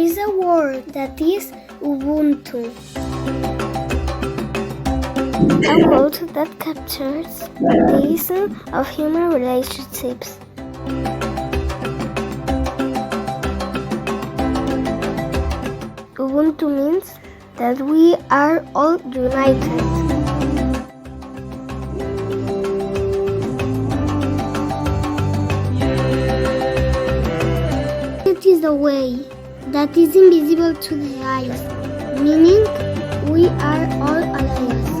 is a word that is Ubuntu. A word that captures the essence of human relationships. Ubuntu means that we are all united. It is a way that is invisible to the eyes, meaning we are all allies.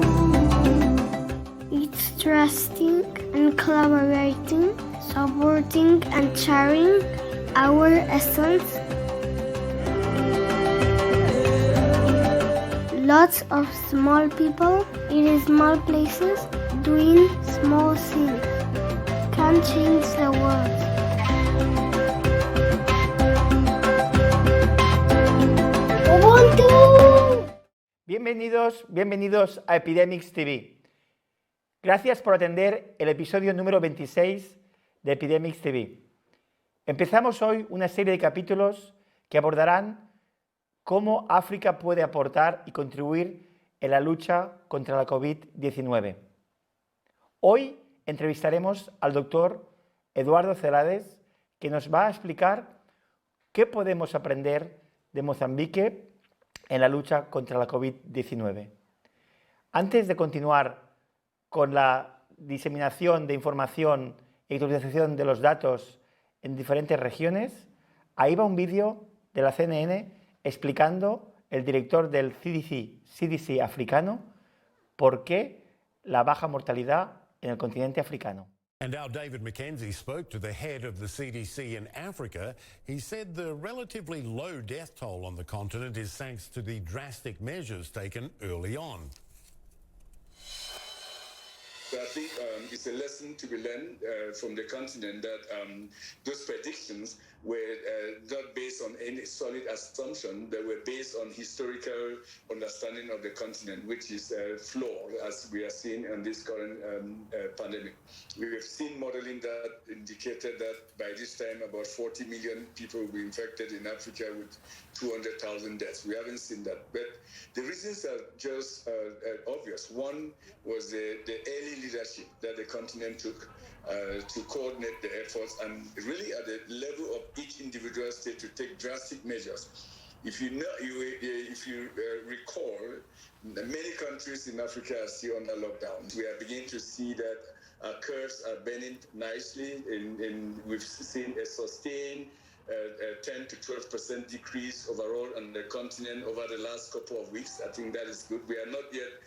It's trusting and collaborating, supporting and sharing our essence. Lots of small people in small places doing small things can change the world. ¡Ubuntu! Bienvenidos a Epidemics TV. Gracias por atender el episodio número 26 de Epidemics TV. Empezamos hoy una serie de capítulos que abordarán cómo África puede aportar y contribuir en la lucha contra la COVID-19. Hoy entrevistaremos al doctor Eduardo Celades, que nos va a explicar qué podemos aprender de Mozambique en la lucha contra la COVID-19. Antes de continuar con la diseminación de información y actualización de los datos en diferentes regiones, ahí va un vídeo de la CNN explicando el director del CDC africano por qué la baja mortalidad en el continente africano. And now David McKenzie spoke to the head of the CDC in Africa. He said the relatively low death toll on the continent is thanks to the drastic measures taken early on. So I think it's a lesson to be learned from the continent that those predictions were not based on any solid assumption. They were based on historical understanding of the continent, which is flawed, as we are seeing in this current pandemic. We have seen modeling that indicated that by this time about 40 million people will be infected in Africa with 200,000 deaths. We haven't seen that. But the reasons are just obvious. One was the early leadership that the continent took to coordinate the efforts and really at the level of each individual state to take drastic measures. If you recall, many countries in Africa are still under lockdown. We are beginning to see that curves are bending nicely, and we've seen a sustained 10 to 12% decrease overall on the continent over the last couple of weeks. I think that is good. We are not yet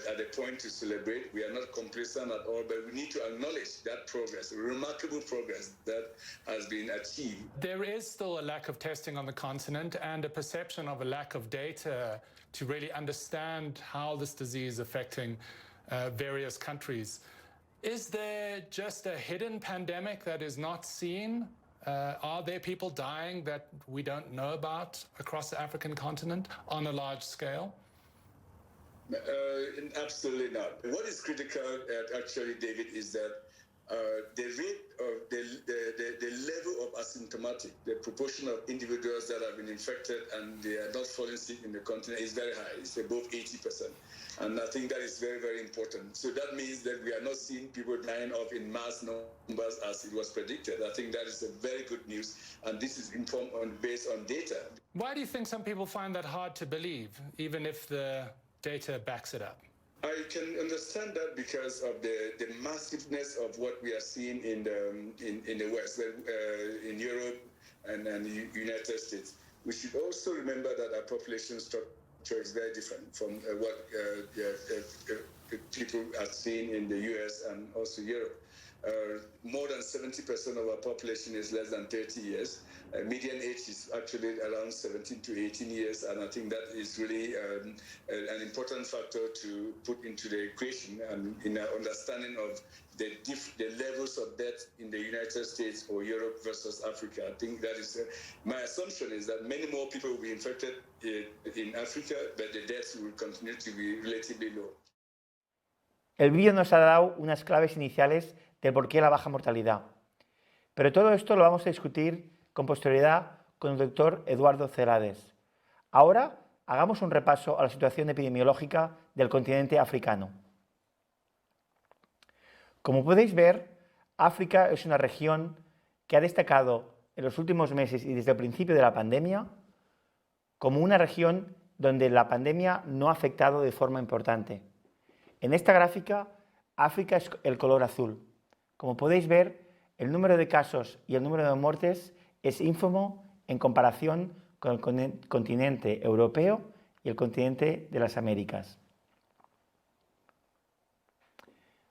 at the point to celebrate. We are not complacent at all, but we need to acknowledge that progress, remarkable progress that has been achieved. There is still a lack of testing on the continent and a perception of a lack of data to really understand how this disease is affecting various countries. Is there just a hidden pandemic that is not seen? Are there people dying that we don't know about across the African continent on a large scale? Absolutely not. What is critical, actually, David, is that the rate of the level of asymptomatic, the proportion of individuals that have been infected and they are not falling sick in the continent is very high. It's above 80%. And I think that is very, very important. So that means that we are not seeing people dying off in mass numbers as it was predicted. I think that is a very good news. And this is informed based on data. Why do you think some people find that hard to believe, even if the data backs it up? I can understand that because of the massiveness of what we are seeing in the West, in Europe and the United States. We should also remember that our population structure is very different from what people are seeing in the US and also Europe. More than 70% of our population is less than 30 years. Median age is actually around 17 to 18 years, and I think that is really an important factor to put into the equation and in our understanding of the levels of death in the United States or Europe versus Africa. I think that is my assumption is that many more people will be infected in Africa, but the deaths will continue to be relatively low. El vídeo nos ha dado unas claves iniciales del porqué de la baja mortalidad. Pero todo esto lo vamos a discutir con posterioridad con el doctor Eduardo Celades. Ahora hagamos un repaso a la situación epidemiológica del continente africano. Como podéis ver, África es una región que ha destacado en los últimos meses y desde el principio de la pandemia como una región donde la pandemia no ha afectado de forma importante. En esta gráfica, África es el color azul. Como podéis ver, el número de casos y el número de muertes es ínfimo en comparación con el continente europeo y el continente de las Américas.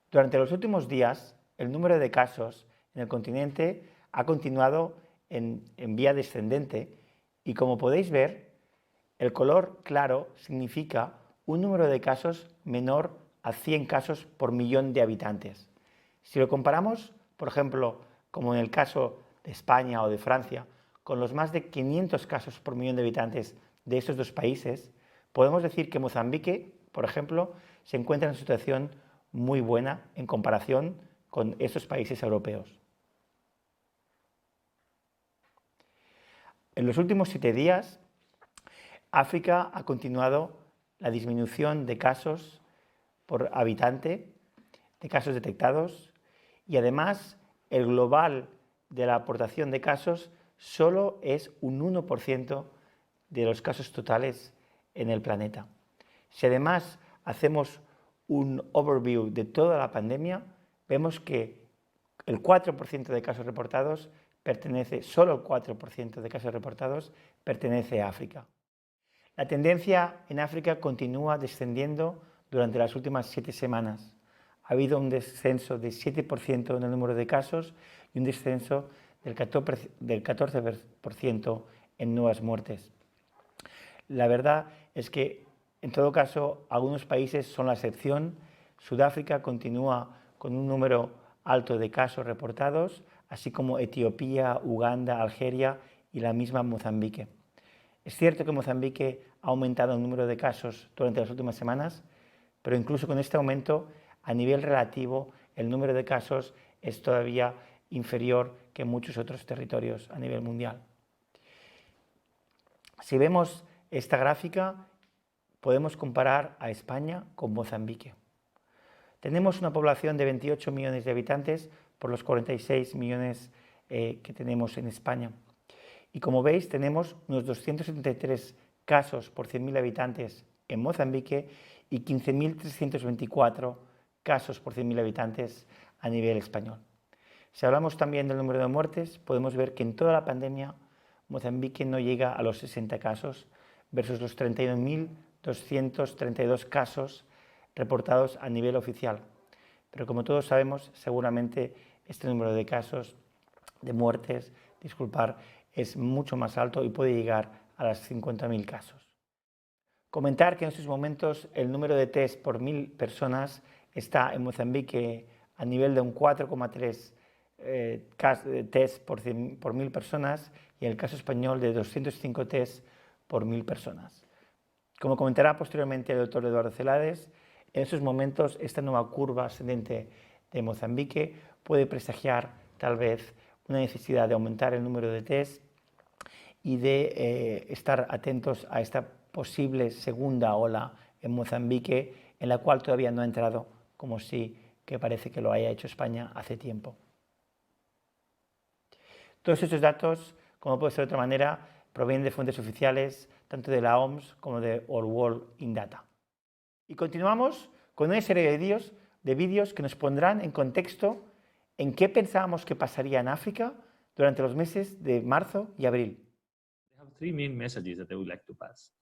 Durante los últimos días, el número de casos en el continente ha continuado en vía descendente y, como podéis ver, el color claro significa un número de casos menor a 100 casos por millón de habitantes. Si lo comparamos, por ejemplo, como en el caso de España o de Francia, con los más de 500 casos por millón de habitantes de estos dos países, podemos decir que Mozambique, por ejemplo, se encuentra en una situación muy buena en comparación con estos países europeos. En los últimos 7 días, África ha continuado la disminución de casos por habitante, de casos detectados, y además el global de la aportación de casos solo es un 1% de los casos totales en el planeta. Si además hacemos un overview de toda la pandemia, vemos que el 4% de casos reportados solo el 4% de casos reportados pertenece a África. La tendencia en África continúa descendiendo durante las últimas 7 semanas. Ha habido un descenso de 7% en el número de casos y un descenso del 14% en nuevas muertes. La verdad es que, en todo caso, algunos países son la excepción. Sudáfrica continúa con un número alto de casos reportados, así como Etiopía, Uganda, Algeria y la misma Mozambique. Es cierto que Mozambique ha aumentado el número de casos durante las últimas semanas, pero incluso con este aumento, a nivel relativo, el número de casos es todavía inferior que en muchos otros territorios a nivel mundial. Si vemos esta gráfica, podemos comparar a España con Mozambique. Tenemos una población de 28 millones de habitantes por los 46 millones que tenemos en España. Y como veis, tenemos unos 273 casos por 100.000 habitantes en Mozambique y 15.324 casos por 100.000 habitantes a nivel español. Si hablamos también del número de muertes, podemos ver que en toda la pandemia Mozambique no llega a los 60 casos versus los 31.232 casos reportados a nivel oficial. Pero como todos sabemos, seguramente este número de casos, de muertes, es mucho más alto y puede llegar a las 50.000 casos. Comentar que en estos momentos el número de test por 1.000 personas está en Mozambique a nivel de un 4,3 test por 1.000 personas y en el caso español de 205 test por 1.000 personas. Como comentará posteriormente el doctor Eduardo Celades, en estos momentos esta nueva curva ascendente de Mozambique puede presagiar tal vez una necesidad de aumentar el número de test y de estar atentos a esta posible segunda ola en Mozambique, en la cual todavía no ha entrado, como sí que parece que lo haya hecho España hace tiempo. Todos estos datos, como puede ser de otra manera, provienen de fuentes oficiales, tanto de la OMS como de All World in Data. Y continuamos con una serie de vídeos que nos pondrán en contexto en qué pensábamos que pasaría en África durante los meses de marzo y abril. I have 3 main messages that I would like to pass.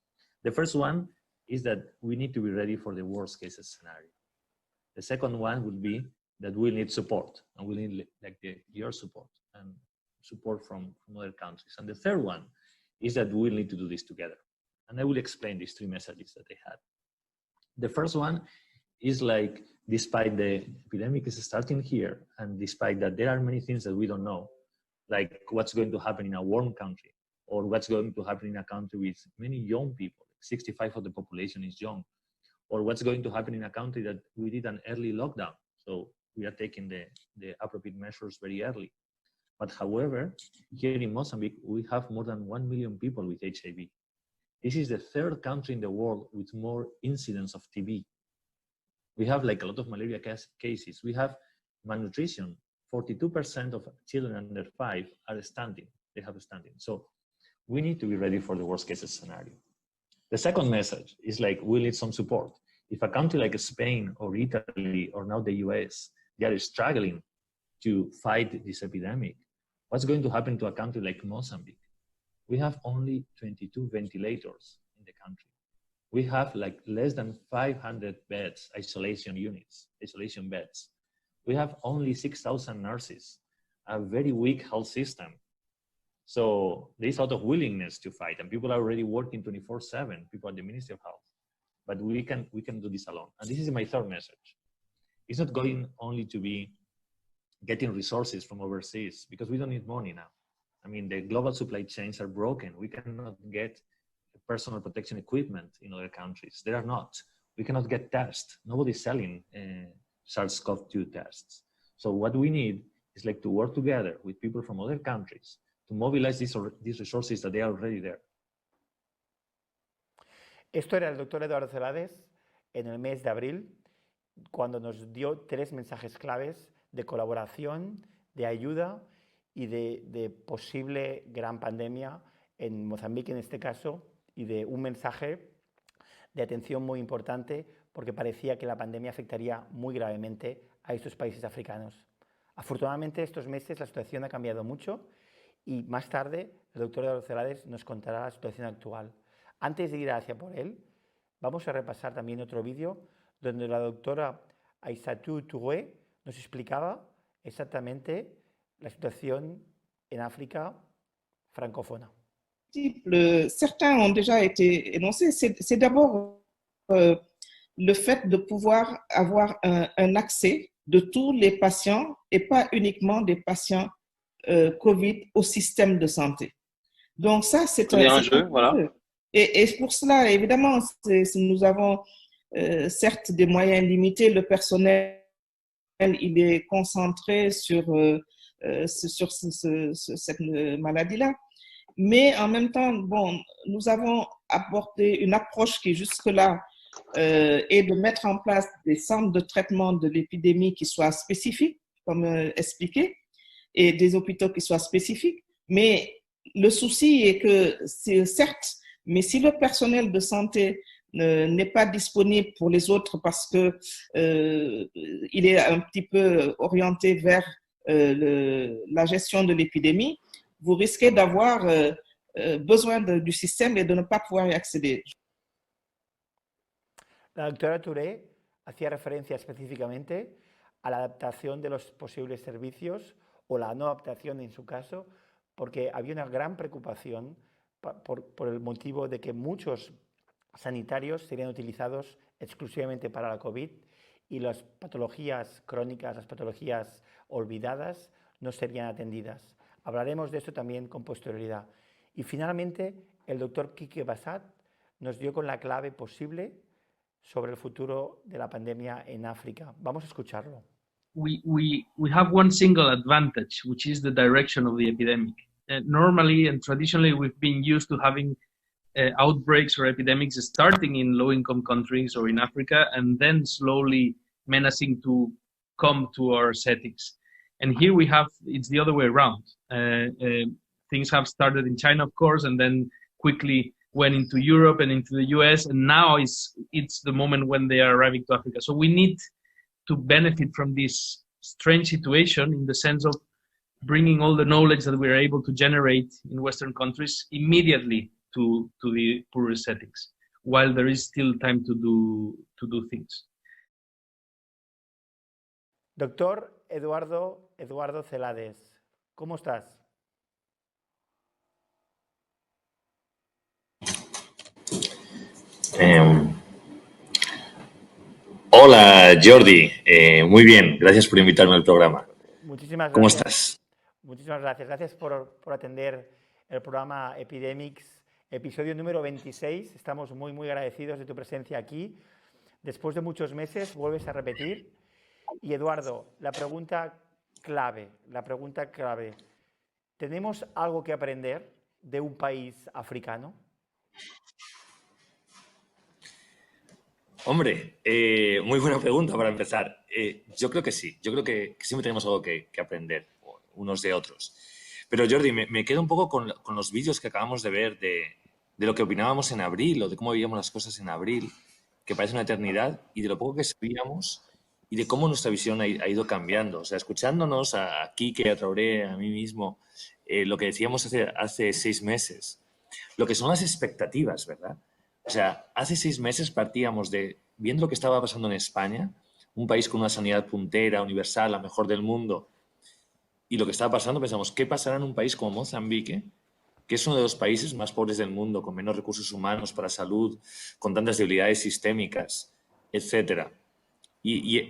The first one is that we need to be ready for the worst case scenario. The second one would be that we need support, and we need your support and support from other countries. And the third one is that we need to do this together. And I will explain these 3 messages that I had. The first one is like, despite the epidemic is starting here, and despite that there are many things that we don't know, like what's going to happen in a warm country, or what's going to happen in a country with many young people, 65% of the population is young, or what's going to happen in a country that we did an early lockdown. So we are taking the appropriate measures very early. But however, here in Mozambique, we have more than 1 million people with HIV. This is the third country in the world with more incidence of TB. We have like a lot of malaria cases. We have malnutrition. 42% of children under 5 are standing. They have standing. So we need to be ready for the worst case scenario. The second message is like, we need some support. If a country like Spain or Italy or now the US, they are struggling to fight this epidemic, what's going to happen to a country like Mozambique? We have only 22 ventilators in the country. We have like less than 500 beds, isolation units, isolation beds. We have only 6,000 nurses, a very weak health system. So there's a lot of willingness to fight, and people are already working 24/7, people at the Ministry of Health. But we can do this alone. And this is my third message. It's not going only to be getting resources from overseas, because we don't need money now. I mean, the global supply chains are broken. We cannot get personal protection equipment in other countries. There are not. We cannot get tests. Nobody's selling SARS-CoV-2 tests. So what we need is like to work together with people from other countries to mobilize these resources that they are already there. Esto era el doctor Eduardo Celades en el mes de abril, cuando nos dio 3 mensajes claves de colaboración, de ayuda y de posible gran pandemia en Mozambique en este caso, y de un mensaje de atención muy importante porque parecía que la pandemia afectaría muy gravemente a estos países africanos. Afortunadamente estos meses la situación ha cambiado mucho y más tarde el doctor Eduardo Celades nos contará la situación actual. Antes de ir hacia por él, vamos a repasar también otro vídeo donde la doctora Aïssatou Touré nos explicaba exactamente la situación en África francófona. Certains ont déjà été énoncés. C'est d'abord le fait de pouvoir avoir un accès de tous les patients et pas uniquement des patients COVID au système de santé. Donc ça, c'est un enjeu. Voilà. Et pour cela, évidemment, nous avons certes des moyens limités. Le personnel, il est concentré sur cette maladie-là. Mais en même temps, bon, nous avons abordé une approche qui jusque-là est de mettre en place des centres de traitement de l'épidémie qui soient spécifiques, comme expliqué, et des hôpitaux qui soient spécifiques. Mais le souci est que, certes, mais si le personnel de santé n'est pas disponible pour les autres parce que il est un petit peu orienté vers la gestion de l'épidémie, vous risquez d'avoir besoin du système et de ne pas pouvoir y acceder. La doctora Touré hacía referencia específicamente a la adaptación de los posibles servicios o la no adaptación en su caso, porque había una gran preocupación por el motivo de que muchos sanitarios serían utilizados exclusivamente para la COVID y las patologías crónicas, las patologías olvidadas no serían atendidas. Hablaremos de esto también con posterioridad. Y finalmente, el doctor Quique Bassat nos dio con la clave posible sobre el futuro de la pandemia en África. Vamos a escucharlo. We have one single advantage, which is the direction of the epidemic. Normally and traditionally, we've been used to having outbreaks or epidemics starting in low-income countries or in Africa and then slowly menacing to come to our settings. And here we have, it's the other way around. Things have started in China, of course, and then quickly went into Europe and into the US, and now it's the moment when they are arriving to Africa. So we need to benefit from this strange situation in the sense of bringing all the knowledge that we're able to generate in Western countries immediately to the poorest settings, while there is still time to do things. Doctor Eduardo Celades, ¿cómo estás? Hola Jordi, muy bien, gracias por invitarme al programa. Muchísimas gracias. ¿Cómo estás? Muchísimas gracias. Gracias por atender el programa Epidemics, episodio número 26. Estamos muy agradecidos de tu presencia aquí. Después de muchos meses vuelves a repetir. Y Eduardo, la pregunta clave. ¿tenemos algo que aprender de un país africano? Hombre, muy buena pregunta para empezar. Yo creo que sí, yo creo que siempre tenemos algo que aprender unos de otros. Pero Jordi, me quedo un poco con los vídeos que acabamos de ver de lo que opinábamos en abril o de cómo veíamos las cosas en abril, que parece una eternidad, y de lo poco que sabíamos y de cómo nuestra visión ha ido cambiando. O sea, escuchándonos a Quique, a Traoré, a mí mismo, lo que decíamos hace 6 meses, lo que son las expectativas, ¿verdad? O sea, hace 6 meses partíamos viendo lo que estaba pasando en España, un país con una sanidad puntera, universal, la mejor del mundo, y lo que estaba pasando, pensamos, ¿qué pasará en un país como Mozambique, que es uno de los países más pobres del mundo, con menos recursos humanos para salud, con tantas debilidades sistémicas, etcétera? Y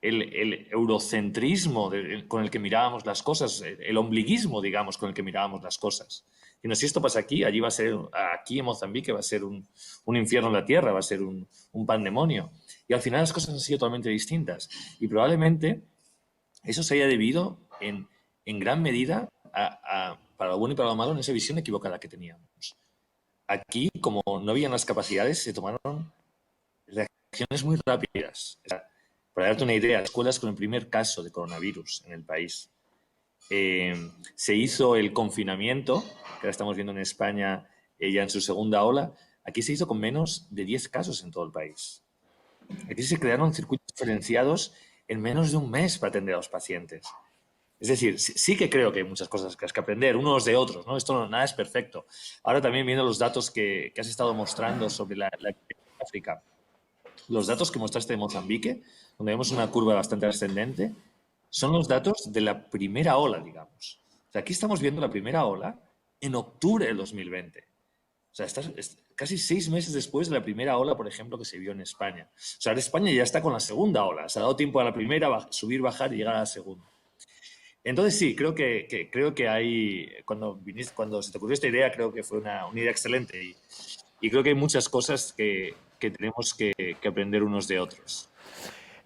el eurocentrismo con el que mirábamos las cosas, el ombliguismo, digamos, con el que mirábamos las cosas. Y no, si esto pasa aquí, allí va a ser, aquí en Mozambique va a ser un infierno en la tierra, va a ser un pandemonio. Y al final las cosas han sido totalmente distintas. Y probablemente eso se haya debido en gran medida para lo bueno y para lo malo, en esa visión equivocada que teníamos. Aquí, como no habían las capacidades, se tomaron reacciones muy rápidas. O sea, para darte una idea, escuelas con el primer caso de coronavirus en el país. Se hizo el confinamiento, que ahora estamos viendo en España ya en su segunda ola. Aquí se hizo con menos de 10 casos en todo el país. Aquí se crearon circuitos diferenciados en menos de un mes para atender a los pacientes. Es decir, sí que creo que hay muchas cosas que hay que aprender unos de otros, ¿no? Esto nada es perfecto. Ahora también viendo los datos que has estado mostrando sobre la epidemia de África, los datos que mostraste de Mozambique, donde vemos una curva bastante ascendente, son los datos de la primera ola, digamos. O sea, aquí estamos viendo la primera ola en octubre del 2020. O sea, casi 6 meses después de la primera ola, por ejemplo, que se vio en España. O sea, ahora España ya está con la segunda ola. Se ha dado tiempo a la primera, subir, bajar y llegar a la segunda. Entonces sí, creo que hay, cuando se te ocurrió esta idea, creo que fue una idea excelente y creo que hay muchas cosas que tenemos que aprender unos de otros.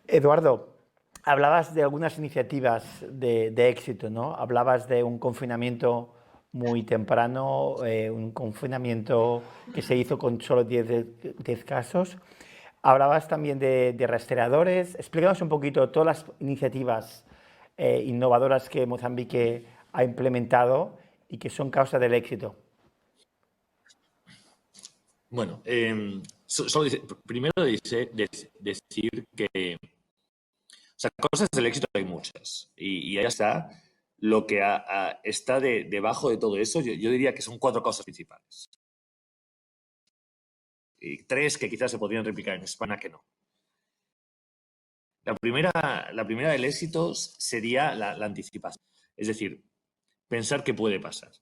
Eduardo, hablabas de algunas iniciativas de éxito, ¿no? Hablabas de un confinamiento muy temprano, un confinamiento que se hizo con solo 10 casos. Hablabas también de rastreadores. Explícanos un poquito todas las iniciativas innovadoras que Mozambique ha implementado y que son causa del éxito. Bueno, primero decir que, o sea, cosas del éxito hay muchas y ahí está lo que está debajo de todo eso. Yo diría que son 4 causas principales. Y 3 que quizás se podrían replicar en España que no. La primera del éxito sería la anticipación. Es decir, pensar qué puede pasar.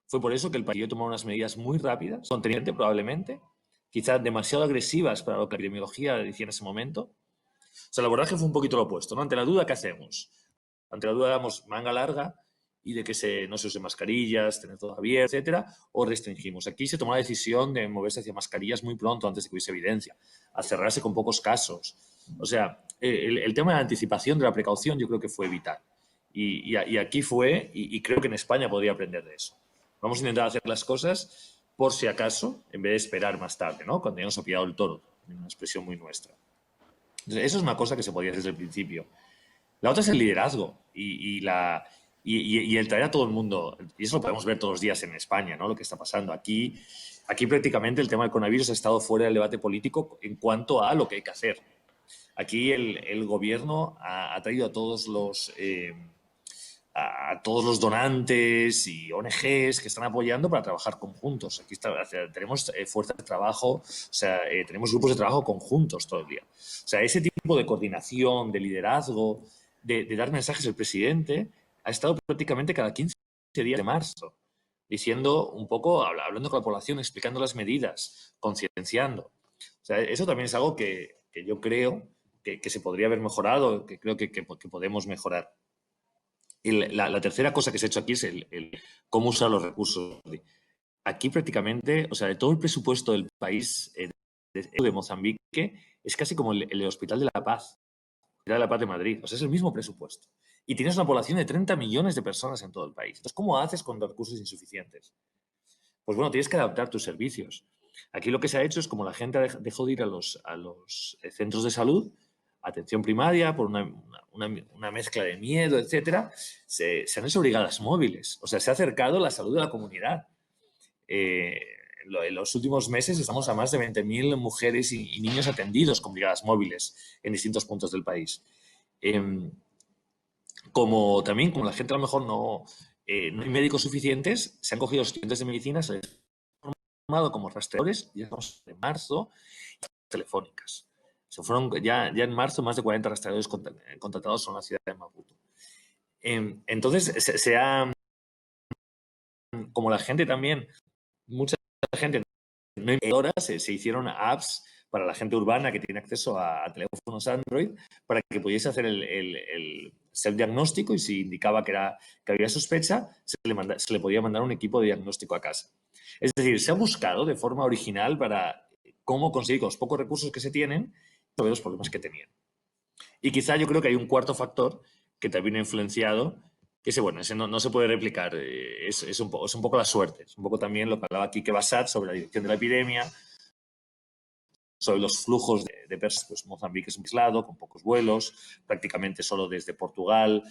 Fue por eso que el país tomó unas medidas muy rápidas, contenidas probablemente, quizás demasiado agresivas para lo que la epidemiología decía en ese momento. O sea, el abordaje fue un poquito lo opuesto, ¿no? Ante la duda, ¿qué hacemos? Ante la duda damos manga larga y de que no se usen mascarillas, tener todo abierto, etcétera, o restringimos. Aquí se tomó la decisión de moverse hacia mascarillas muy pronto, antes de que hubiese evidencia, a cerrarse con pocos casos. O sea, el tema de la anticipación, de la precaución, yo creo que fue vital. Y aquí fue, y creo que en España podría aprender de eso. Vamos a intentar hacer las cosas por si acaso, en vez de esperar más tarde, ¿no? Cuando hayamos apiado el toro, una expresión muy nuestra. Entonces, eso es una cosa que se podía hacer desde el principio. La otra es el liderazgo y el traer a todo el mundo, y eso lo podemos ver todos los días en España, ¿no? Lo que está pasando aquí prácticamente el tema del coronavirus ha estado fuera del debate político en cuanto a lo que hay que hacer. Aquí el gobierno ha traído a todos los donantes y ONGs que están apoyando para trabajar conjuntos. Aquí tenemos fuerzas de trabajo, o sea, tenemos grupos de trabajo conjuntos todo el día. O sea, ese tipo de coordinación, de liderazgo, de dar mensajes. El presidente ha estado prácticamente cada 15 días de marzo, diciendo un poco, hablando con la población, explicando las medidas, concienciando. O sea, eso también es algo que yo creo que se podría haber mejorado, que creo que podemos mejorar. Y la tercera cosa que se ha hecho aquí es el cómo usar los recursos. Aquí prácticamente, o sea, de todo el presupuesto del país, de Mozambique, es casi como el Hospital de la Paz, de Madrid. O sea, es el mismo presupuesto. y tienes una población de 30 millones de personas en todo el país. Entonces, ¿cómo haces con recursos insuficientes? Pues bueno, tienes que adaptar tus servicios. Aquí lo que se ha hecho es, como la gente dejó de ir a los centros de salud, atención primaria, por una mezcla de miedo, etcétera, se han hecho brigadas móviles. O sea, se ha acercado la salud de la comunidad. En los últimos meses estamos a más de 20.000 mujeres y niños atendidos con brigadas móviles en distintos puntos del país. Como la gente a lo mejor no hay médicos suficientes, se han cogido los estudiantes de medicina, se les han formado como rastreadores, ya estamos en marzo, telefónicas. Se fueron ya en marzo más de 40 rastreadores contratados en la ciudad de Maputo. Entonces, como la gente también, mucha gente, se hicieron apps para la gente urbana que tiene acceso a teléfonos Android para que pudiese hacer el self-diagnóstico, y si indicaba que había sospecha, se le podía mandar un equipo de diagnóstico a casa. Es decir, se ha buscado de forma original para cómo conseguir con los pocos recursos que se tienen resolver los problemas que tenían. Y quizá yo creo que hay un cuarto factor que también ha influenciado, que ese no se puede replicar, es un poco la suerte, es un poco también lo que hablaba Quique Bassat sobre la dirección de la epidemia, sobre los flujos de personas. Pues Mozambique es un aislado, con pocos vuelos, prácticamente solo desde Portugal,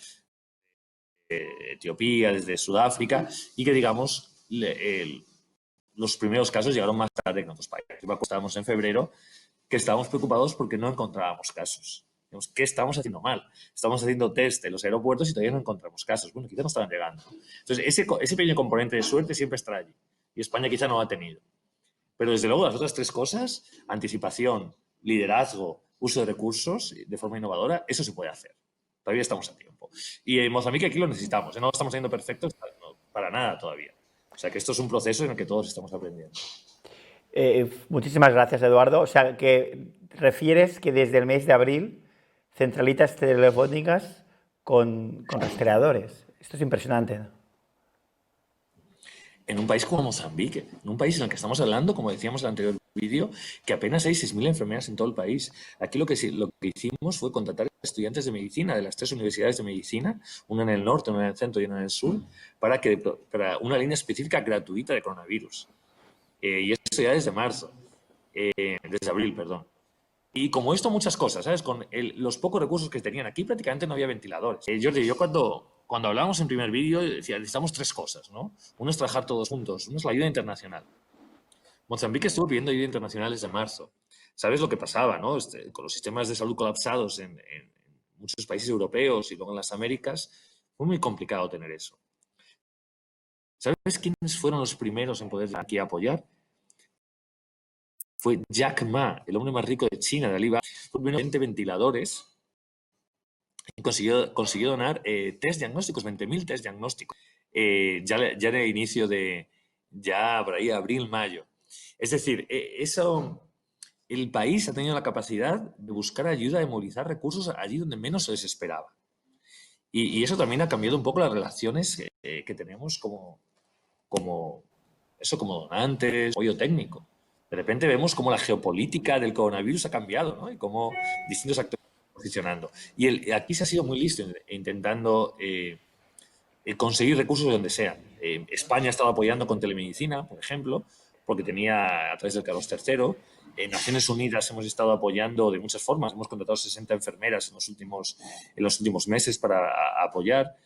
Etiopía, desde Sudáfrica, y que, digamos, los primeros casos llegaron más tarde que en otros países. Estábamos en febrero, que estábamos preocupados porque no encontrábamos casos. ¿Qué estamos haciendo mal? Estamos haciendo test en los aeropuertos y todavía no encontramos casos. Bueno, quizá no estaban llegando. Entonces, ese pequeño componente de suerte siempre estará allí. Y España quizá no lo ha tenido. Pero desde luego las otras tres cosas, anticipación, liderazgo, uso de recursos de forma innovadora, eso se puede hacer. Todavía estamos a tiempo. Y en Mozambique aquí lo necesitamos. No lo estamos haciendo perfecto, no, para nada todavía. O sea que esto es un proceso en el que todos estamos aprendiendo. Muchísimas gracias, Eduardo. O sea, que refieres que desde el mes de abril, centralitas telefónicas con rastreadores. Esto es impresionante, ¿no? En un país como Mozambique, en un país en el que estamos hablando, como decíamos en el anterior vídeo, que apenas hay 6.000 enfermeras en todo el país. Aquí lo que hicimos fue contratar estudiantes de medicina de las 3 universidades de medicina, una en el norte, una en el centro y una en el sur, para una línea específica gratuita de coronavirus. Y esto ya desde abril, perdón. Y como esto, muchas cosas, ¿sabes? Con los pocos recursos que tenían aquí, prácticamente no había ventiladores. Jordi, yo cuando hablábamos en primer vídeo decía, necesitamos 3 cosas, ¿no? Uno es trabajar todos juntos, uno es la ayuda internacional. Mozambique estuvo pidiendo ayuda internacional desde marzo. ¿Sabes lo que pasaba, no? Con los sistemas de salud colapsados en muchos países europeos y luego en las Américas, fue muy complicado tener eso. ¿Sabes quiénes fueron los primeros en poder aquí apoyar? Fue Jack Ma, el hombre más rico de China, de Alibaba. Fue 20 ventiladores y consiguió donar test diagnósticos, 20.000 test diagnósticos, ya de inicio ya por ahí abril, mayo. Es decir, el país ha tenido la capacidad de buscar ayuda, de movilizar recursos allí donde menos se les esperaba. Y eso también ha cambiado un poco las relaciones que tenemos como donantes, apoyo técnico. De repente vemos cómo la geopolítica del coronavirus ha cambiado, ¿no? Y cómo distintos actores están posicionando. Y aquí se ha sido muy listo intentando conseguir recursos de donde sea. España ha estado apoyando con telemedicina, por ejemplo, porque tenía a través del Carlos III. En Naciones Unidas hemos estado apoyando de muchas formas. Hemos contratado 60 enfermeras en los últimos meses para apoyar.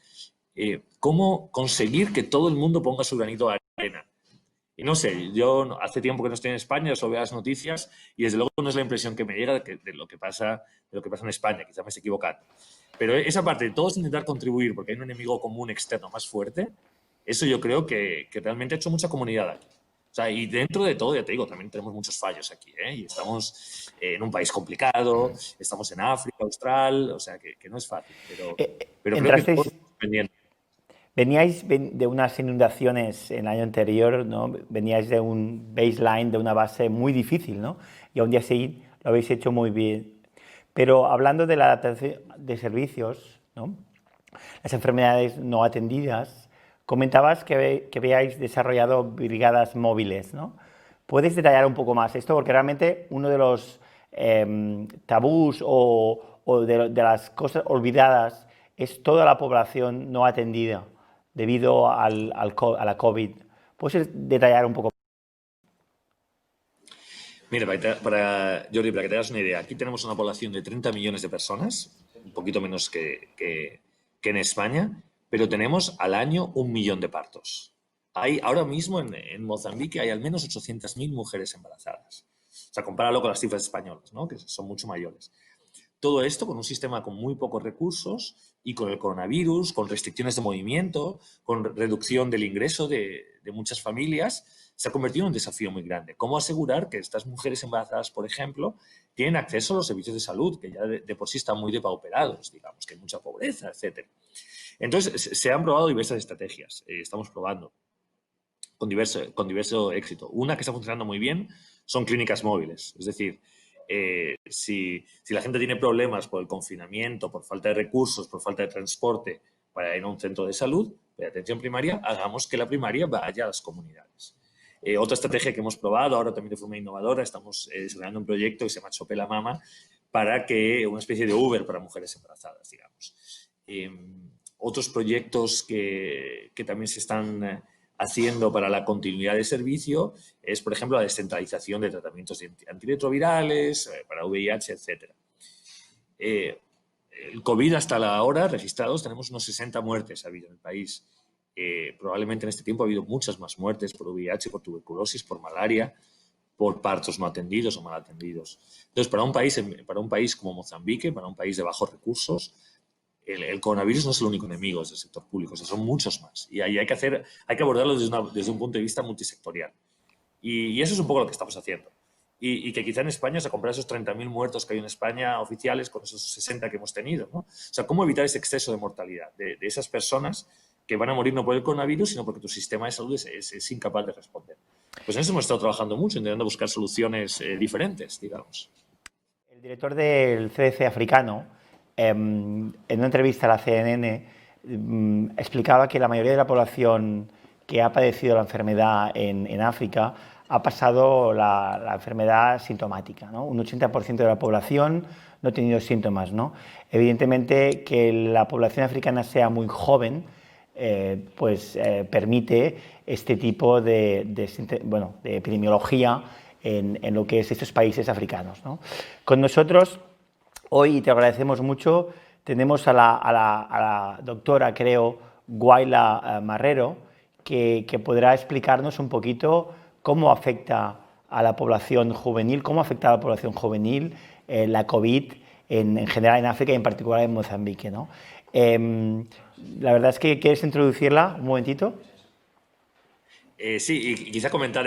¿Cómo conseguir que todo el mundo ponga su granito de arena? Y no sé, yo hace tiempo que no estoy en España, solo veo las noticias y desde luego no es la impresión que me llega de lo que pasa en España, quizá me esté equivocando. Pero esa parte de todos intentar contribuir porque hay un enemigo común externo más fuerte, eso yo creo que realmente ha hecho mucha comunidad aquí. O sea, y dentro de todo, ya te digo, también tenemos muchos fallos aquí, ¿eh? Y estamos en un país complicado, estamos en África Austral, o sea, que no es fácil, pero creo que todos estamos pendientes. Veníais de unas inundaciones en el año anterior, ¿no? Veníais de un baseline, de una base muy difícil, ¿no? Y aún así lo habéis hecho muy bien. Pero hablando de la adaptación de servicios, ¿no? Las enfermedades no atendidas, comentabas que habíais desarrollado brigadas móviles, ¿no? ¿Puedes detallar un poco más esto? Porque realmente uno de los tabús o de las cosas olvidadas es toda la población no atendida debido a la COVID. ¿Puedes detallar un poco? Mira, Jordi, para que te hagas una idea, aquí tenemos una población de 30 millones de personas, un poquito menos que en España, pero tenemos al año 1 millón de partos. Ahora mismo en Mozambique hay al menos 800.000 mujeres embarazadas. O sea, compáralo con las cifras españolas, ¿no? Que son mucho mayores. Todo esto con un sistema con muy pocos recursos y con el coronavirus, con restricciones de movimiento, con reducción del ingreso de muchas familias, se ha convertido en un desafío muy grande. ¿Cómo asegurar que estas mujeres embarazadas, por ejemplo, tienen acceso a los servicios de salud, que ya de por sí están muy depauperados, digamos, que hay mucha pobreza, etcétera? Entonces, se han probado diversas estrategias. Estamos probando con diverso éxito. Una que está funcionando muy bien son clínicas móviles. Es decir, si la gente tiene problemas por el confinamiento, por falta de recursos, por falta de transporte para ir a un centro de salud, de atención primaria, hagamos que la primaria vaya a las comunidades. Otra estrategia que hemos probado, ahora también de forma innovadora, estamos desarrollando un proyecto que se llama Chopé la Mama, para que una especie de Uber para mujeres embarazadas, digamos. Otros proyectos que también se están haciendo para la continuidad de servicio es, por ejemplo, la descentralización de tratamientos antirretrovirales, para VIH, etc. El COVID hasta la hora, registrados, tenemos unos 60 muertes ha habido en el país. Probablemente en este tiempo ha habido muchas más muertes por VIH, por tuberculosis, por malaria, por partos no atendidos o mal atendidos. Entonces, para un país como Mozambique, para un país de bajos recursos, el coronavirus no es el único enemigo del sector público, son muchos más. Y ahí hay que abordarlo desde un punto de vista multisectorial. Y eso es un poco lo que estamos haciendo. Y que quizá en España, se compara esos 30.000 muertos que hay en España oficiales con esos 60 que hemos tenido, ¿no? O sea, ¿cómo evitar ese exceso de mortalidad de esas personas que van a morir no por el coronavirus, sino porque tu sistema de salud es incapaz de responder? Pues en eso hemos estado trabajando mucho, intentando buscar soluciones diferentes, digamos. El director del CDC africano, en una entrevista a la CNN, explicaba que la mayoría de la población que ha padecido la enfermedad en África ha pasado la enfermedad sintomática, ¿no? Un 80% de la población no ha tenido síntomas, ¿no? Evidentemente, que la población africana sea muy joven, permite este tipo de epidemiología en lo que es estos países africanos, ¿no? Con nosotros hoy, y te agradecemos mucho, tenemos a la doctora, creo, Guaila Marrero, que podrá explicarnos un poquito cómo afecta a la población juvenil, la COVID en general en África y en particular en Mozambique, ¿no? La verdad es que, ¿quieres introducirla un momentito? Sí, y quizá comentar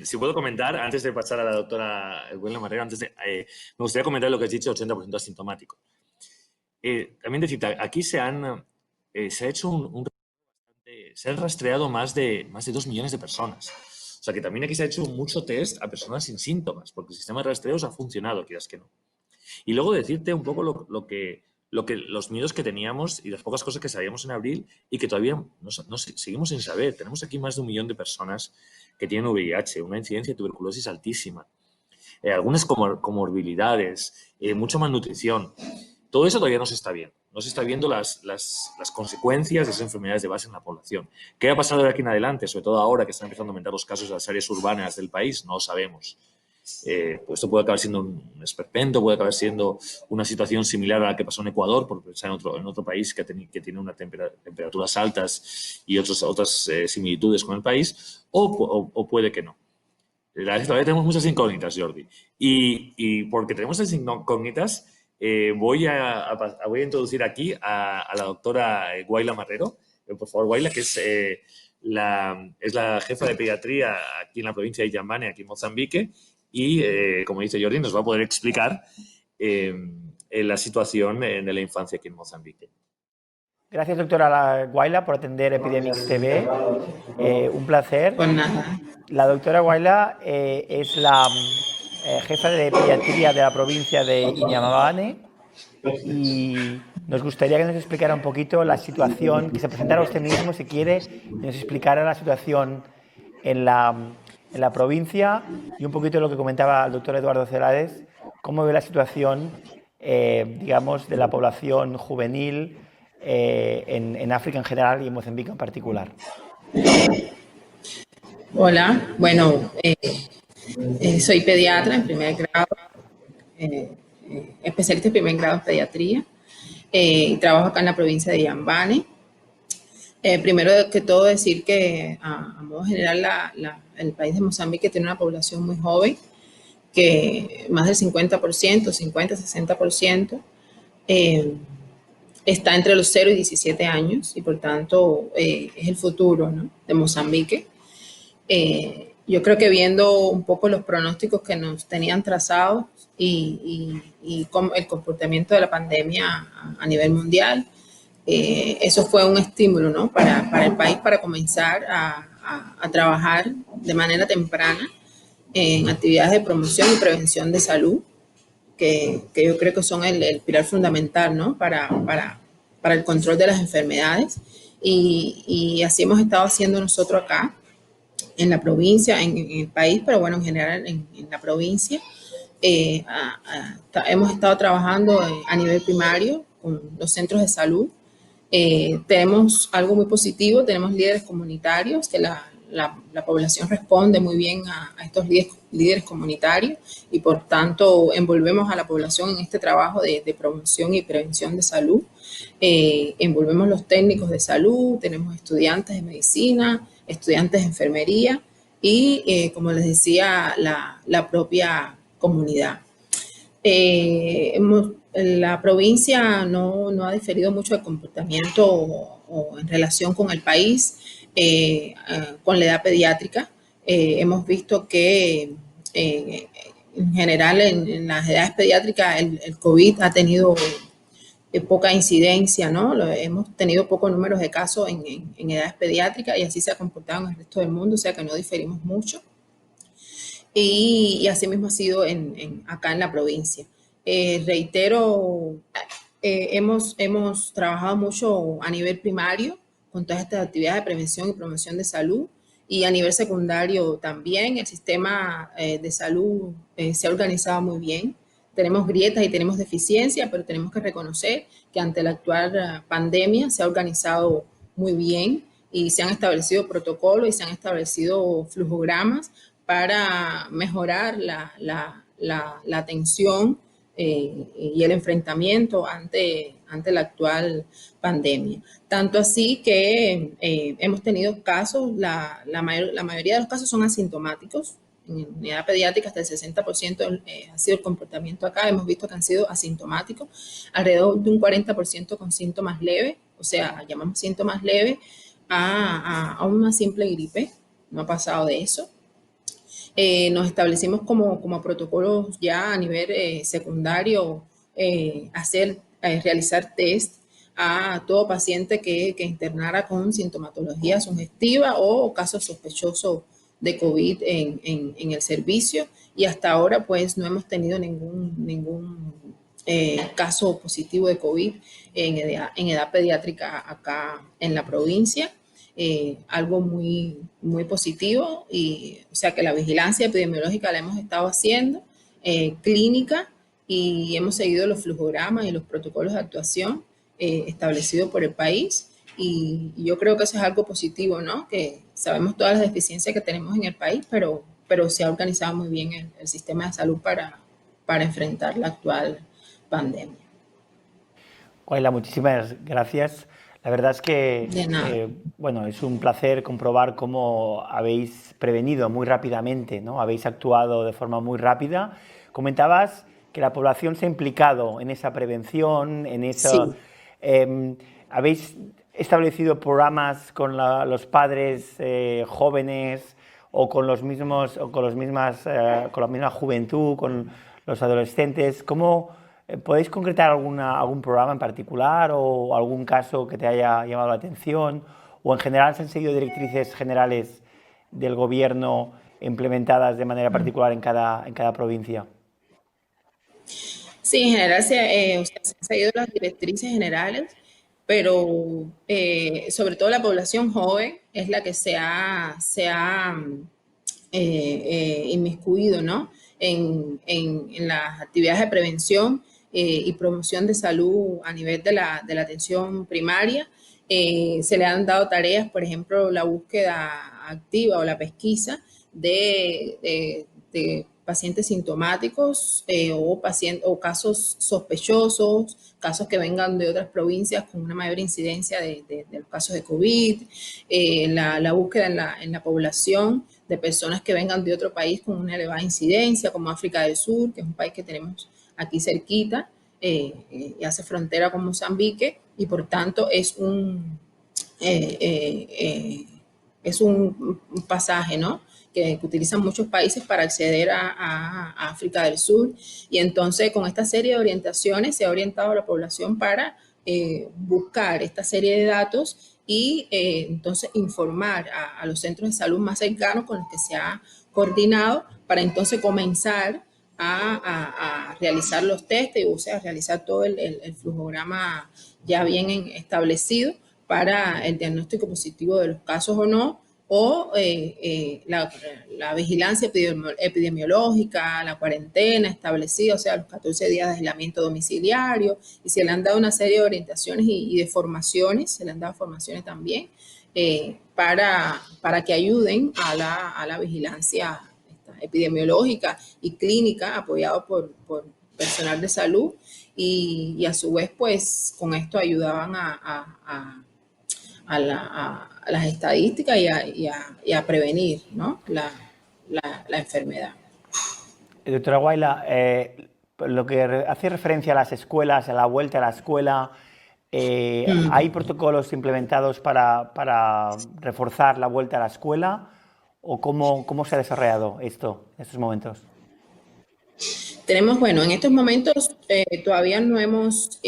si puedo comentar, antes de pasar a la doctora Guaila Marrero, me gustaría comentar lo que has dicho, 80% asintomático. También decirte, aquí se ha hecho se han rastreado más de 2 millones de personas. O sea que también aquí se ha hecho mucho test a personas sin síntomas, porque el sistema de rastreos ha funcionado, quieras que no. Y luego decirte un poco los miedos que teníamos y las pocas cosas que sabíamos en abril y que todavía seguimos sin saber. Tenemos aquí más de 1 millón de personas que tienen VIH, una incidencia de tuberculosis altísima, algunas comorbilidades, mucha malnutrición. Todo eso todavía no se está viendo. No se está viendo las consecuencias de esas enfermedades de base en la población. ¿Qué va a pasar de aquí en adelante? Sobre todo ahora que están empezando a aumentar los casos en las áreas urbanas del país, no lo sabemos. Pues esto puede acabar siendo un esperpento, puede acabar siendo una situación similar a la que pasó en Ecuador, por pensar en otro país que tiene unas temperaturas altas y otras similitudes con el país, o puede que no. Todavía tenemos muchas incógnitas, Jordi. Y porque tenemos esas incógnitas, voy a introducir aquí a la doctora Guaila Marrero. Por favor, Guaila, que es la jefa de pediatría aquí en la provincia de Inhambane, aquí en Mozambique, y, como dice Jordi, nos va a poder explicar la situación de la infancia aquí en Mozambique. Gracias, doctora Guaila, por atender Epidemics TV. Un placer. Pues nada. La doctora Guaila es la jefa de pediatría de la provincia de Inhambane y nos gustaría que nos explicara un poquito la situación, que se presentara usted mismo, si quiere, y nos explicara la situación en la provincia y un poquito lo que comentaba el doctor Eduardo Celades, cómo ve la situación, digamos, de la población juvenil en África en general y en Mozambique en particular. Hola, bueno, soy pediatra en primer grado, especialista en primer grado en pediatría, y trabajo acá en la provincia de Yambane. Primero que todo decir que a modo general el país de Mozambique tiene una población muy joven, que más del 50%, 50-60%, está entre los 0 y 17 años y por tanto es el futuro, ¿no?, de Mozambique. Yo creo que viendo un poco los pronósticos que nos tenían trazados y el comportamiento de la pandemia a nivel mundial, eso fue un estímulo, ¿no?, para el país para comenzar a trabajar de manera temprana en actividades de promoción y prevención de salud, que yo creo que son el pilar fundamental, ¿no?, para el control de las enfermedades. Y así hemos estado haciendo nosotros acá, en la provincia, en el país, pero bueno, en general en la provincia. Hemos estado trabajando a nivel primario con los centros de salud. Tenemos algo muy positivo, tenemos líderes comunitarios, que la población responde muy bien a estos líderes comunitarios y por tanto envolvemos a la población en este trabajo de promoción y prevención de salud. Envolvemos los técnicos de salud, tenemos estudiantes de medicina, estudiantes de enfermería y, como les decía, la propia comunidad. La provincia no ha diferido mucho de comportamiento o en relación con el país, con la edad pediátrica. Hemos visto que en general en las edades pediátricas el COVID ha tenido poca incidencia, ¿no? Hemos tenido pocos números de casos en edades pediátricas y así se ha comportado en el resto del mundo, o sea que no diferimos mucho. Y así mismo ha sido acá en la provincia. Reitero, hemos trabajado mucho a nivel primario con todas estas actividades de prevención y promoción de salud y a nivel secundario también. El sistema de salud se ha organizado muy bien. Tenemos grietas y tenemos deficiencias, pero tenemos que reconocer que ante la actual pandemia se ha organizado muy bien y se han establecido protocolos y se han establecido flujogramas para mejorar la atención y el enfrentamiento ante la actual pandemia. Tanto así que hemos tenido casos, la mayoría de los casos son asintomáticos. En edad pediátrica hasta el 60% ha sido el comportamiento acá. Hemos visto que han sido asintomáticos, alrededor de un 40% con síntomas leves, o sea, llamamos síntomas leves a una simple gripe, no ha pasado de eso. Nos establecimos como protocolos ya a nivel secundario, realizar test a todo paciente que internara con sintomatología sugestiva o casos sospechosos de COVID en el servicio, y hasta ahora pues no hemos tenido ningún caso positivo de COVID en edad pediátrica acá en la provincia. Algo muy, muy positivo, y o sea que la vigilancia epidemiológica la hemos estado haciendo, clínica, y hemos seguido los flujogramas y los protocolos de actuación establecidos por el país, y yo creo que eso es algo positivo, ¿no? Que sabemos todas las deficiencias que tenemos en el país, pero se ha organizado muy bien el sistema de salud para enfrentar la actual pandemia. Oila, muchísimas gracias. La verdad es que bueno, es un placer comprobar cómo habéis prevenido muy rápidamente, ¿no? Habéis actuado de forma muy rápida. Comentabas que la población se ha implicado en esa prevención, en eso. Sí. ¿Habéis establecido programas con los padres jóvenes o con los mismos, o con la misma juventud, con los adolescentes? ¿Cómo podéis concretar algún programa en particular o algún caso que te haya llamado la atención? ¿O en general se han seguido directrices generales del gobierno implementadas de manera particular en cada provincia? Sí, en general se han seguido las directrices generales, pero sobre todo la población joven es la que se ha inmiscuido, ¿no?, en las actividades de prevención y promoción de salud a nivel de la atención primaria. Se le han dado tareas, por ejemplo, la búsqueda activa o la pesquisa de pacientes sintomáticos o casos sospechosos, casos que vengan de otras provincias con una mayor incidencia de los casos de COVID, la búsqueda en la población de personas que vengan de otro país con una elevada incidencia, como África del Sur, que es un país que tenemos aquí cerquita, y hace frontera con Mozambique, y por tanto es un pasaje, ¿no?, que utilizan muchos países para acceder a África del Sur. Y entonces con esta serie de orientaciones se ha orientado a la población para buscar esta serie de datos y entonces informar a los centros de salud más cercanos con los que se ha coordinado para entonces comenzar a realizar los testes, o sea, realizar todo el flujograma ya bien establecido para el diagnóstico positivo de los casos o no, o la vigilancia epidemiológica, la cuarentena establecida, o sea, los 14 días de aislamiento domiciliario, y se le han dado una serie de orientaciones y de formaciones, se le han dado formaciones también para que ayuden a la vigilancia epidemiológica y clínica apoyado por personal de salud, y a su vez, pues, con esto ayudaban a las estadísticas y a prevenir, ¿no?, la enfermedad. Doctora Guayla, lo que hace referencia a las escuelas, a la vuelta a la escuela, ¿hay protocolos implementados para reforzar la vuelta a la escuela? ¿O cómo se ha desarrollado esto en estos momentos? Tenemos, bueno, en estos momentos todavía no hemos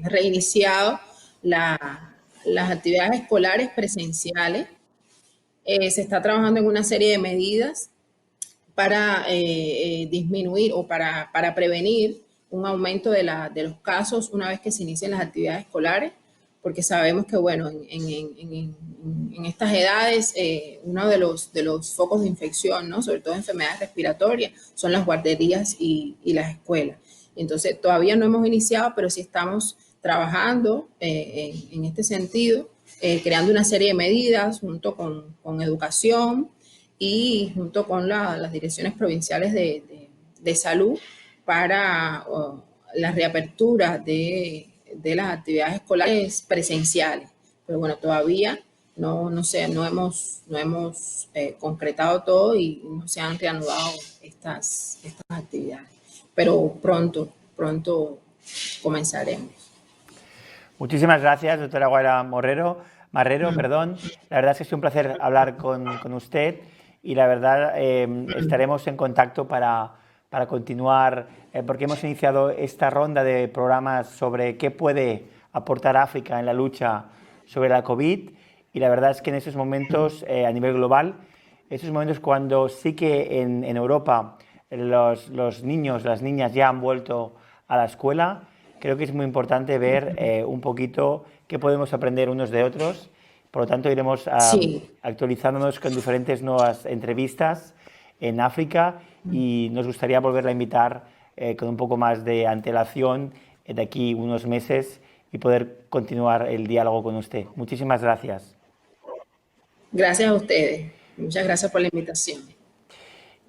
reiniciado las actividades escolares presenciales. Se está trabajando en una serie de medidas para disminuir o para prevenir un aumento de los casos una vez que se inicien las actividades escolares, porque sabemos que, bueno, en estas edades uno de los focos de infección, ¿no?, sobre todo enfermedades respiratorias, son las guarderías y las escuelas. Entonces, todavía no hemos iniciado, pero sí estamos trabajando en este sentido, creando una serie de medidas junto con educación y junto con las direcciones provinciales de salud para la reapertura de las actividades escolares presenciales. Pero bueno, todavía no hemos concretado todo y no se han reanudado estas actividades. Pero pronto comenzaremos. Muchísimas gracias, doctora Guayla Marrero. La verdad es que es un placer hablar con usted y la verdad estaremos en contacto para continuar, porque hemos iniciado esta ronda de programas sobre qué puede aportar África en la lucha sobre la COVID, y la verdad es que en esos momentos, a nivel global, esos momentos cuando sí que en Europa los niños, las niñas ya han vuelto a la escuela, creo que es muy importante ver un poquito qué podemos aprender unos de otros. Por lo tanto, iremos actualizándonos con diferentes nuevas entrevistas en África, y nos gustaría volverla a invitar con un poco más de antelación de aquí unos meses y poder continuar el diálogo con usted. Muchísimas gracias. Gracias a ustedes. Muchas gracias por la invitación.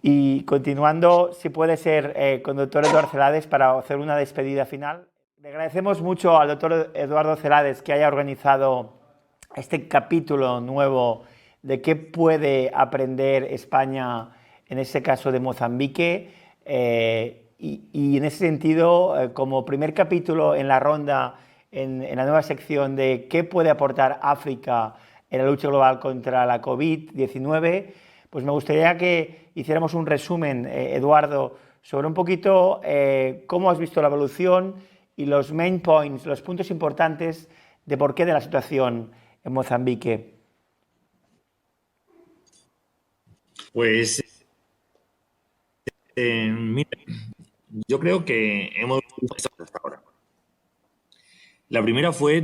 Y continuando, si puede ser, con el doctor Eduardo Celades para hacer una despedida final. Le agradecemos mucho al doctor Eduardo Celades que haya organizado este capítulo nuevo de qué puede aprender España en este caso de Mozambique, y en ese sentido, como primer capítulo en la ronda, en la nueva sección de qué puede aportar África en la lucha global contra la COVID-19, pues me gustaría que hiciéramos un resumen, Eduardo, sobre un poquito cómo has visto la evolución y los main points, los puntos importantes de por qué de la situación en Mozambique. Pues mira, yo creo que hemos visto hasta ahora. La primera fue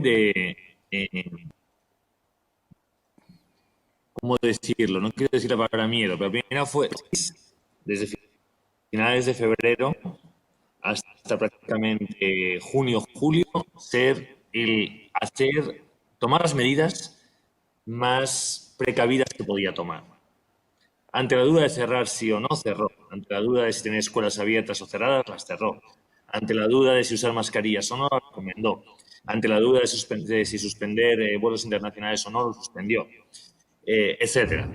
¿cómo decirlo? No quiero decir la palabra miedo, pero la primera fue desde finales de febrero hasta prácticamente junio, julio, tomar las medidas más precavidas que podía tomar. Ante la duda de cerrar sí o no, cerró. Ante la duda de si tener escuelas abiertas o cerradas, las cerró. Ante la duda de si usar mascarillas o no, las recomendó. Ante la duda de si suspender vuelos internacionales o no, lo suspendió, etcétera.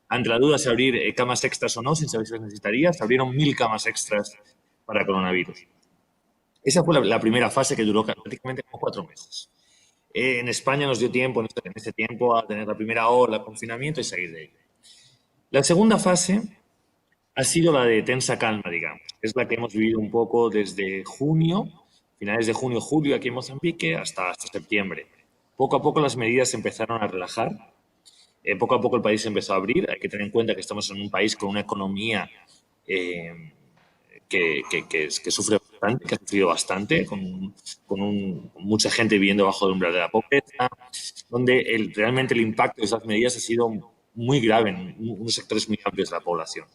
Ante la duda de si abrir camas extras o no, sin saber si las necesitaría, se abrieron 1000 camas extras para coronavirus. Esa fue la primera fase que duró prácticamente como 4 meses. En España nos dio tiempo, en este tiempo, a tener la primera ola, confinamiento y salir de ahí. La segunda fase ha sido la de tensa calma, digamos. Es la que hemos vivido un poco desde junio, finales de junio, julio aquí en Mozambique, hasta septiembre. Poco a poco las medidas se empezaron a relajar. Poco a poco el país se empezó a abrir. Hay que tener en cuenta que estamos en un país con una economía que sufre bastante, que ha sufrido bastante, con mucha gente viviendo bajo el umbral de la pobreza, donde realmente el impacto de esas medidas ha sido muy grave en unos sectores muy amplios de la población.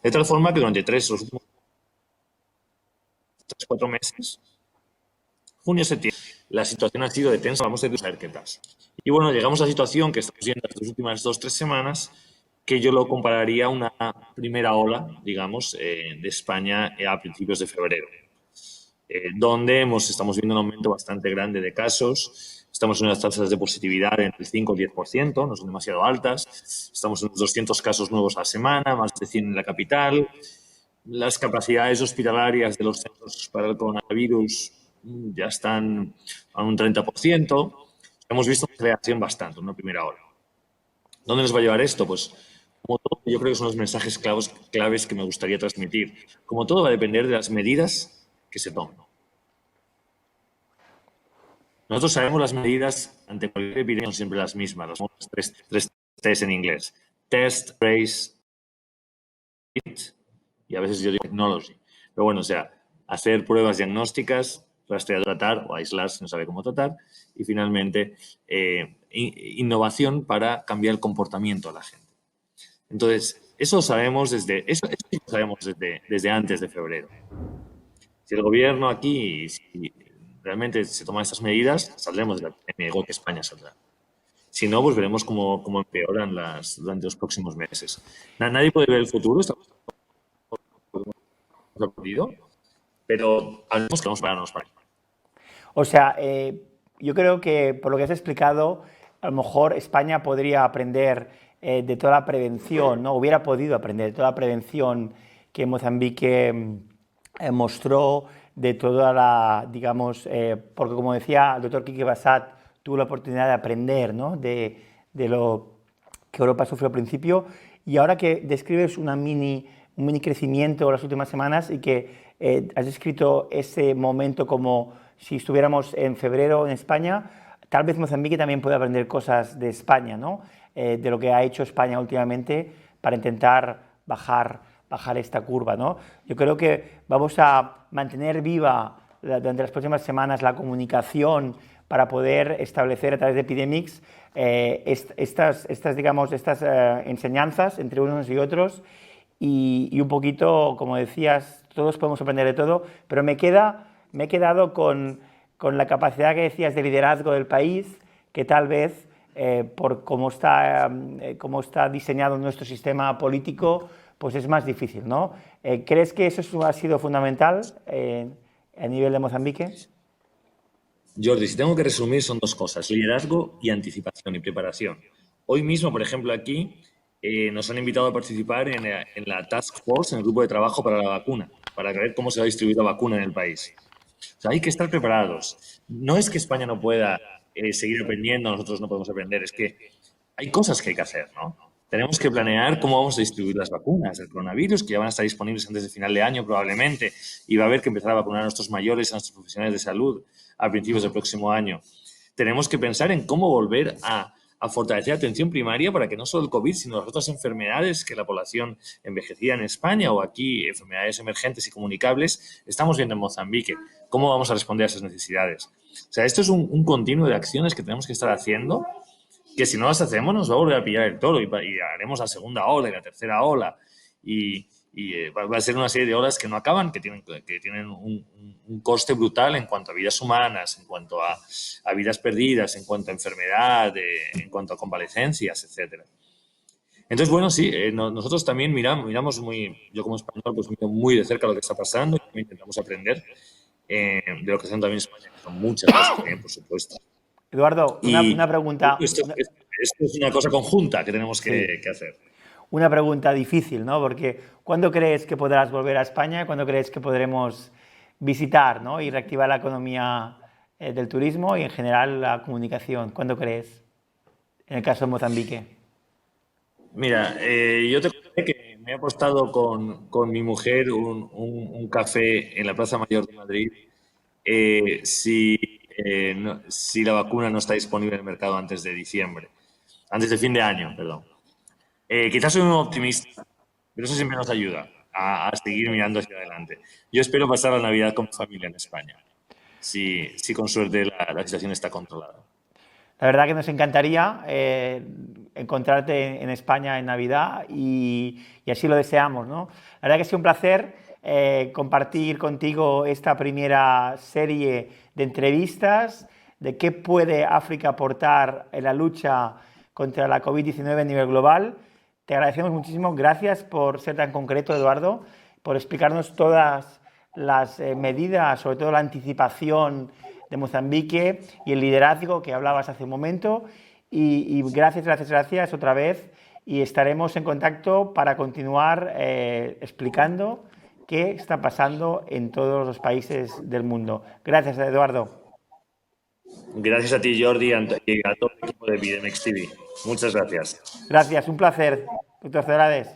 De tal forma que durante los últimos 3-4 meses, junio, septiembre, la situación ha sido de tensa, vamos a ver qué pasa. Y bueno, llegamos a la situación que estamos viendo las últimas 2-3 semanas, que yo lo compararía a una primera ola, digamos, de España a principios de febrero, donde estamos viendo un aumento bastante grande de casos. Estamos en unas tasas de positividad entre el 5 y el 10%, no son demasiado altas. Estamos en unos 200 casos nuevos a la semana, más de 100 en la capital. Las capacidades hospitalarias de los centros para el coronavirus ya están a un 30%. Hemos visto una aceleración bastante, una primera ola. ¿Dónde nos va a llevar esto? Pues, como todo, yo creo que son los mensajes claves que me gustaría transmitir. Como todo, va a depender de las medidas que se tomen. Nosotros sabemos las medidas ante cualquier epidemia son siempre las mismas, las tres T's en inglés. Test, trace, treat, y a veces yo digo technology. Pero bueno, o sea, hacer pruebas diagnósticas, rastrear, tratar o aislar si no sabe cómo tratar. Y finalmente, innovación para cambiar el comportamiento de la gente. Entonces, eso lo sabemos desde antes de febrero. Si el gobierno aquí, si realmente se toman estas medidas, saldremos de la epidemia, igual que España saldrá. Si no, pues veremos cómo empeoran durante los próximos meses. Nadie puede ver el futuro, estamos perdido, pero hablemos que vamos para nosotros. O sea, yo creo que por lo que has explicado, a lo mejor España podría aprender de toda la prevención, ¿no? Hubiera podido aprender de toda la prevención que Mozambique mostró, de toda la, digamos, porque como decía el doctor Quique Bassat, tuvo la oportunidad de aprender, ¿no? de lo que Europa sufrió al principio, y ahora que describes un mini crecimiento en las últimas semanas y que has descrito ese momento como si estuviéramos en febrero en España, tal vez Mozambique también puede aprender cosas de España, ¿no? De lo que ha hecho España últimamente para intentar bajar esta curva, ¿no? Yo creo que vamos a mantener viva durante las próximas semanas la comunicación para poder establecer a través de Epidemics estas enseñanzas entre unos y otros y un poquito, como decías, todos podemos aprender de todo, pero me he quedado con la capacidad que decías de liderazgo del país, que tal vez por cómo está diseñado nuestro sistema político, pues es más difícil, ¿no? ¿Crees que eso ha sido fundamental a nivel de Mozambique? Jordi, si tengo que resumir, son dos cosas: liderazgo y anticipación y preparación. Hoy mismo, por ejemplo, aquí nos han invitado a participar en la Task Force, en el grupo de trabajo para la vacuna, para ver cómo se va a distribuir la vacuna en el país. O sea, hay que estar preparados. No es que España no pueda seguir aprendiendo, nosotros no podemos aprender, es que hay cosas que hay que hacer, ¿no? Tenemos que planear cómo vamos a distribuir las vacunas del coronavirus, que ya van a estar disponibles antes de final de año probablemente, y va a haber que empezar a vacunar a nuestros mayores, a nuestros profesionales de salud a principios del próximo año. Tenemos que pensar en cómo volver a fortalecer la atención primaria para que no solo el COVID, sino las otras enfermedades que la población envejecida en España o aquí, enfermedades emergentes y comunicables, estamos viendo en Mozambique. ¿Cómo vamos a responder a esas necesidades? O sea, esto es un continuo de acciones que tenemos que estar haciendo, que si no las hacemos nos va a volver a pillar el toro y haremos la segunda ola y la tercera ola. Y Y va a ser una serie de horas que no acaban, que tienen un coste brutal en cuanto a vidas humanas, en cuanto a vidas perdidas, en cuanto a enfermedad, en cuanto a convalecencias, etcétera. Entonces, bueno, sí, nosotros también miramos yo como español, pues miro muy de cerca lo que está pasando y también intentamos aprender de lo que hacen también en España, que son muchas cosas también, por supuesto. Eduardo, una pregunta. Esto es una cosa conjunta que tenemos que hacer. Una pregunta difícil, ¿no? Porque ¿cuándo crees que podrás volver a España? ¿Cuándo crees que podremos visitar, ¿no? Y reactivar la economía del turismo y en general la comunicación? ¿Cuándo crees? En el caso de Mozambique. Mira, yo te conté que me he apostado con mi mujer un café en la Plaza Mayor de Madrid si la vacuna no está disponible en el mercado antes de diciembre, antes de fin de año, perdón. Quizás soy un optimista, pero eso siempre nos ayuda a seguir mirando hacia adelante. Yo espero pasar la Navidad con mi familia en España, si con suerte la situación está controlada. La verdad que nos encantaría encontrarte en España en Navidad y así lo deseamos, ¿no? La verdad que ha sido un placer compartir contigo esta primera serie de entrevistas de qué puede África aportar en la lucha contra la COVID-19 a nivel global. Te agradecemos muchísimo. Gracias por ser tan concreto, Eduardo, por explicarnos todas las medidas, sobre todo la anticipación de Mozambique y el liderazgo que hablabas hace un momento. Y gracias otra vez. Y estaremos en contacto para continuar explicando qué está pasando en todos los países del mundo. Gracias, Eduardo. Gracias a ti, Jordi, y a todo el equipo de Epidemics TV. Muchas gracias. Gracias, un placer. Doctor Celades.